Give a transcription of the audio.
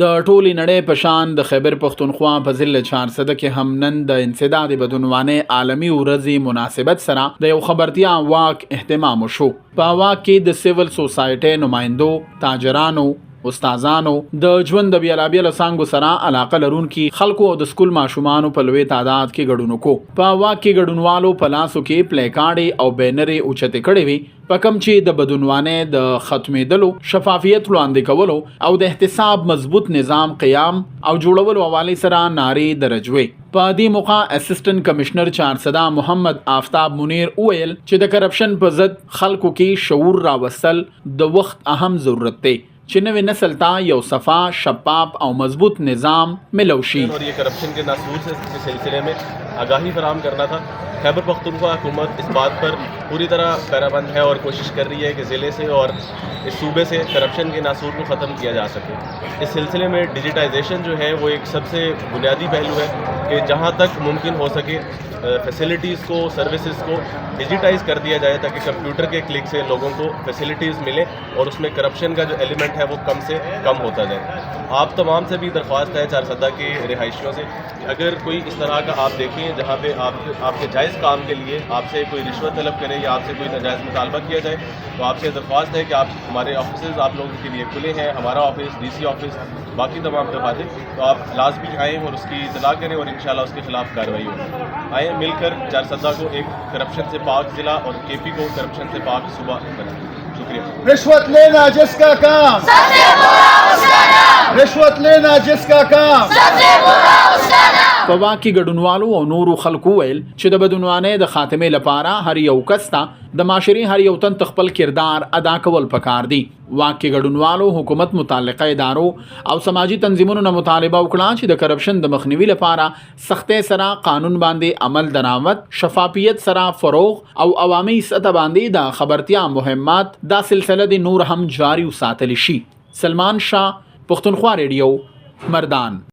د ټولي نړۍ په شان د خیبر پښتونخوا په ضلع چارسده کې هم نن د انسداد بدعنوانۍ عالمي ورځې مناسبت سره د یو خبرتیا واک اهتمام وشو. په واک کې د سیول سوسایټي نمائندو، تاجرانو، استادانو، د ژوند د بیلابیل څانګو سره علاقه لرونکي خلکو او د سکول ماشومانو په لوی تعداد کې ګډون وکړو. په واک کې ګډونوالو په لاسو کې پلیکارډې او بینرې اوچتې کړې وي، په کوم چې د بدعنوانۍ د ختمېدلو، شفافیت وړاندې کولو او د احتساب مضبوط نظام قیام او جوړولو حوالې سره نارې درج وې. په دې موقع اسسټنټ کمشنر چارسده محمد آفتاب منیر وویل چې د کرپشن په ضد خلکو کې شعور راوستل د وخت اهم ضرورت دی چې نوې نسل ته یو صفا، شفاف او مضبوط نظام ملو شي. اور یہ کرپشن کے ناسور سے کے سلسلے میں آگاہی فراہم کرنا تھا. خیبر پختونخوا حکومت اس بات پر پوری طرح پیرابند ہے اور کوشش کر رہی ہے کہ ضلع سے اور اس صوبے سے کرپشن کے ناسور کو ختم کیا جا سکے. اس سلسلے میں ڈیجیٹائزیشن جو ہے وہ ایک سب سے بنیادی پہلو ہے کہ جہاں تک ممکن ہو سکے فیسلٹیز کو، سروسز کو ڈیجیٹائز کر دیا جائے تاکہ کمپیوٹر کے کلک سے لوگوں کو فیسلٹیز ملے اور اس میں کرپشن کا جو ایلیمنٹ ہے وہ کم سے کم ہوتا جائے. آپ تمام سے بھی درخواست ہے چارسدہ کے رہائشیوں سے، اگر کوئی اس طرح کا آپ دیکھیں جہاں پہ آپ کے جائز کام کے لیے آپ سے کوئی رشوت طلب کرے یا آپ سے کوئی ناجائز مطالبہ کیا جائے، تو آپ سے درخواست ہے کہ آپ ہمارے آفیسز آپ لوگوں کے لیے کھلے ہیں، ہمارا آفس، ڈی سی آفس، باقی تمام دفاتر، تو آپ لازمی آئیں اور اس کی اطلاع کریں اور انشاءاللہ اس کے خلاف کارروائی ہوگی. آئیں مل کر چارسدہ کو ایک کرپشن سے پاک ضلع اور کے پی کو کرپشن سے پاک صوبہ بنائیں. شکریہ. رشوت لینا جس کا کام، رشوت لینا جس کا کام. په واک کې ګډونوالو او نورو خلکو ویل چې د بدعنوانۍ د خاتمې لپاره هر یو کس ته د معاشري هر یو تن خپل کردار ادا کول پکار دي. واک کې ګډونوالو حکومت، متعلقه ادارو او سماجی تنظیمونو نه مطالبه وکړه چې د کرپشن د مخنیوي لپاره سختۍ سره قانون باندې عمل درآمد، شفافیت سره فروغ او عوامي سطح باندې د خبرتیا مهمات دا سلسله د نور هم جاری وساتل شي. سلمان شاه، پښتونخوا ریډیو، مردان.